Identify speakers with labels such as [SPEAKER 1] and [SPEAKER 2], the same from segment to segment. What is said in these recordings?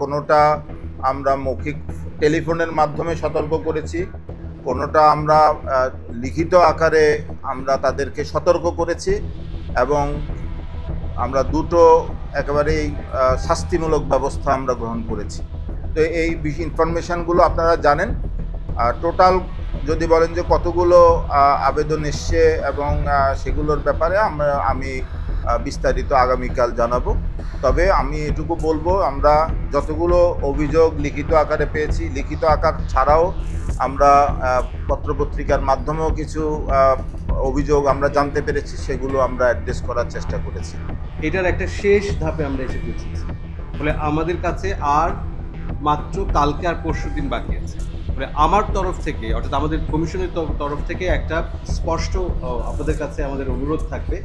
[SPEAKER 1] কোনোটা আমরা মৌখিক টেলিফোনের মাধ্যমে সতর্ক করেছি, কোনোটা আমরা লিখিত আকারে আমরা তাদেরকে সতর্ক করেছি, এবং আমরা দুটো একেবারেই শাস্তিমূলক ব্যবস্থা আমরা গ্রহণ করেছি। তো এই ইনফরমেশানগুলো আপনারা জানেন। টোটাল যদি বলেন যে কতগুলো আবেদন এসছে এবং সেগুলোর ব্যাপারে আমি বিস্তারিত আগামীকাল জানাবো। তবে আমি এটুকু বলবো, আমরা যতগুলো অভিযোগ লিখিত আকারে পেয়েছি, লিখিত আকার ছাড়াও আমরা পত্রপত্রিকার মাধ্যমেও কিছু অভিযোগ আমরা জানতে পেরেছি, সেগুলো আমরা অ্যাড্রেস করার চেষ্টা করেছি।
[SPEAKER 2] এটার একটা শেষ ধাপে আমরা এসে পৌঁছেছি, ফলে আমাদের কাছে আর মাত্র কালকে আর পরশু দিন বাকি আছে। ফলে আমার তরফ থেকে, অর্থাৎ আমাদের কমিশনের তরফ থেকে একটা স্পষ্ট আপনাদের কাছে আমাদের অনুরোধ থাকবে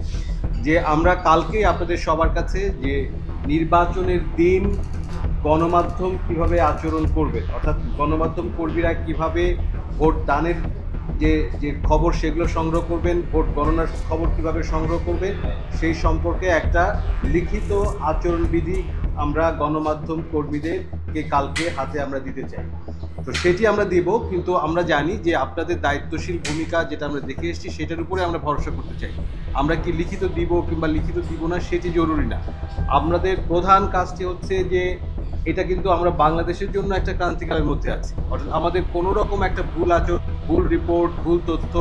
[SPEAKER 2] যে আমরা কালকেই আপনাদের সবার কাছে যে নির্বাচনের দিন গণমাধ্যম কিভাবে আচরণ করবে, অর্থাৎ গণমাধ্যম কর্মীরা কিভাবে ভোট দানের যে খবর সেগুলো সংগ্রহ করবেন, ভোট গণনার খবর কিভাবে সংগ্রহ করবেন, সেই সম্পর্কে একটা লিখিত আচরণবিধি আমরা গণমাধ্যম কর্মীদেরকে কালকে হাতে আমরা দিতে চাই। তো সেটি আমরা দেব, কিন্তু আমরা জানি যে আপনাদের দায়িত্বশীল ভূমিকা যেটা আমরা দেখে এসেছি সেটার উপরে আমরা ভরসা করতে চাই। আমরা কি লিখিত দিব কিংবা লিখিত দিব না সেটি জরুরি না। আমাদের প্রধান কাজটি হচ্ছে যে এটা কিন্তু আমরা বাংলাদেশের জন্য একটা ক্রান্তিকালের মধ্যে আছি, অর্থাৎ আমাদের কোনো রকম একটা ভুল আচরণ, ভুল রিপোর্ট, ভুল তথ্য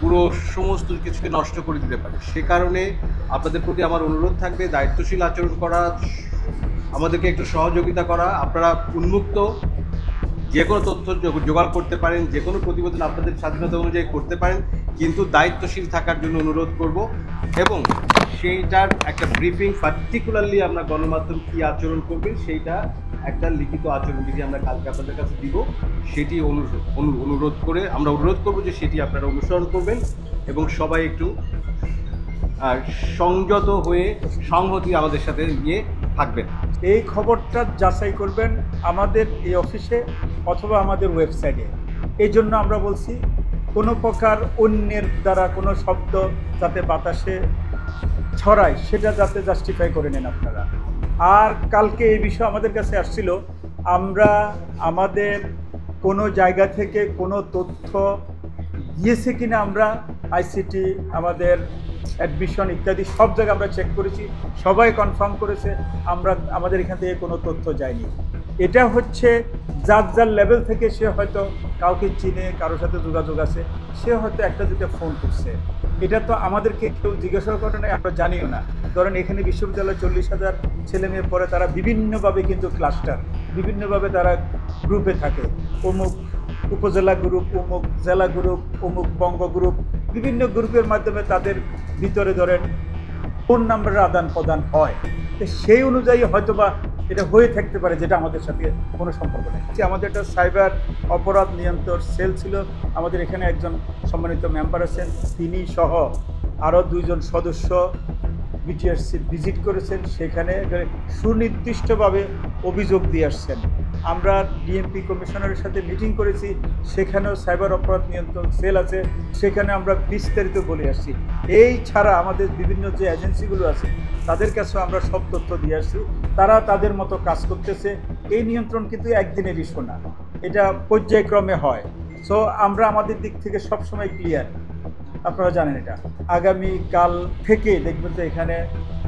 [SPEAKER 2] পুরো সমস্ত কিছুকে নষ্ট করে দিতে পারে। সে কারণে আপনাদের প্রতি আমার অনুরোধ থাকবে দায়িত্বশীল আচরণ করা, আমাদেরকে একটু সহযোগিতা করা। আপনারা উন্মুক্ত যে কোনো তথ্য জোগাড় করতে পারেন, যে কোনো প্রতিবেদন আপনাদের স্বাধীনতা অনুযায়ী করতে পারেন, কিন্তু দায়িত্বশীল থাকার জন্য অনুরোধ করব। এবং সেইটার একটা ব্রিফিং, পার্টিকুলারলি আমরা গণমাধ্যম কী আচরণ করবে সেইটা একটা লিখিত আচরণবিধি আমরা কালকে আপনাদের কাছে দিব। সেটি অনুরোধ করে আমরা অনুরোধ করব যে সেটি আপনারা অনুসরণ করবেন এবং সবাই একটু সংযত হয়ে সংহতি আমাদের সাথে নিয়ে থাকবেন।
[SPEAKER 3] এই খবরটা যাচাই করবেন আমাদের এই অফিসে অথবা আমাদের ওয়েবসাইটে। এই জন্য আমরা বলছি কোনো প্রকার অন্যের দ্বারা কোনো শব্দ যাতে বাতাসে ছড়ায় সেটা যাতে জাস্টিফাই করে নেন আপনারা। আর কালকে এই বিষয় আমাদের কাছে আসছিল, আমরা আমাদের কোনো জায়গা থেকে কোনো তথ্য দিয়েছে কিনা আমরা আইসিটি, আমাদের অ্যাডমিশন ইত্যাদি সব জায়গায় আমরা চেক করেছি, সবাই কনফার্ম করেছে আমাদের এখান থেকে কোনো তথ্য যায়নি। এটা হচ্ছে যার যার লেভেল থেকে সে হয়তো কাউকে চিনে, কারোর সাথে যোগাযোগ আছে, সে হয়তো একটা দুটো ফোন করছে। এটা তো আমাদেরকে কেউ জিজ্ঞাসা করে না, আমরা জানিও না। ধরেন এখানে বিশ্ববিদ্যালয়ে 40,000 ছেলে মেয়ে পড়ে, তারা বিভিন্নভাবে কিন্তু ক্লাস্টার, বিভিন্নভাবে তারা গ্রুপে থাকে। অমুক উপজেলা গ্রুপ, অমুক জেলা গ্রুপ, অমুক বঙ্গ গ্রুপ, বিভিন্ন গ্রুপের মাধ্যমে তাদের ভিতরে ধরেন ফোন নাম্বারের আদান প্রদান হয়। তো সেই অনুযায়ী হয়তোবা এটা হয়ে থাকতে পারে, যেটা আমাদের সাথে কোনো সম্পর্ক নেই। আমাদের একটা সাইবার অপরাধ নিয়ন্ত্রণ সেল ছিল, আমাদের এখানে একজন সম্মানিত মেম্বার আছেন, তিনি সহ আরও 2 জন সদস্য বিটিআরসি ভিজিট করেছেন, সেখানে সুনির্দিষ্টভাবে অভিযোগ দিয়ে আসছেন। আমরা ডিএমপি কমিশনারের সাথে মিটিং করেছি, সেখানেও সাইবার অপরাধ নিয়ন্ত্রণ সেল আছে, সেখানে আমরা বিস্তারিত বলে আসছি। এই ছাড়া আমাদের বিভিন্ন যে এজেন্সিগুলো আছে তাদের কাছেও আমরা সব তথ্য দিয়ে আসছি, তারা তাদের মতো কাজ করতেছে। এই নিয়ন্ত্রণ কিন্তু একদিনের ইস্যু না, এটা পর্যায়ক্রমে হয়। সো আমরা আমাদের দিক থেকে সবসময় ক্লিয়ার, আপনারা জানেন এটা। আগামীকাল থেকে দেখবেন যে এখানে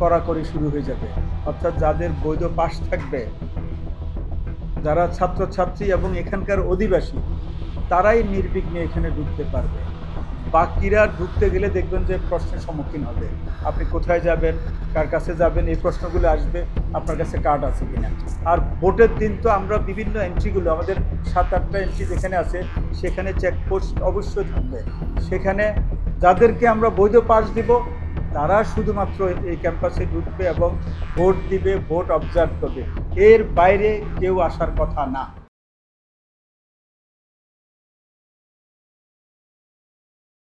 [SPEAKER 3] কড়াকড়ি শুরু হয়ে যাবে, অর্থাৎ যাদের বৈধ পাস থাকবে, যারা ছাত্রছাত্রী এবং এখানকার অধিবাসী, তারাই নির্বিঘ্নে এখানে ঢুকতে পারবে। বাকিরা ঢুকতে গেলে দেখবেন যে প্রশ্নের সম্মুখীন হবে, আপনি কোথায় যাবেন, কার কাছে যাবেন, এই প্রশ্নগুলো আসবে, আপনার কাছে কার্ড আছে কিনা। আর ভোটের দিন তো আমরা বিভিন্ন এন্ট্রিগুলো, আমাদের 7-8টা এন্ট্রি যেখানে আছে সেখানে চেকপোস্ট অবশ্যই থাকবে। সেখানে যাদেরকে আমরা বৈধ পাস দিব তারা শুধুমাত্র এই ক্যাম্পাসে ঢুকবে এবং ভোট দিবে, ভোট অবজার্ভ করবে। এর বাইরে কেউ আসার কথা না।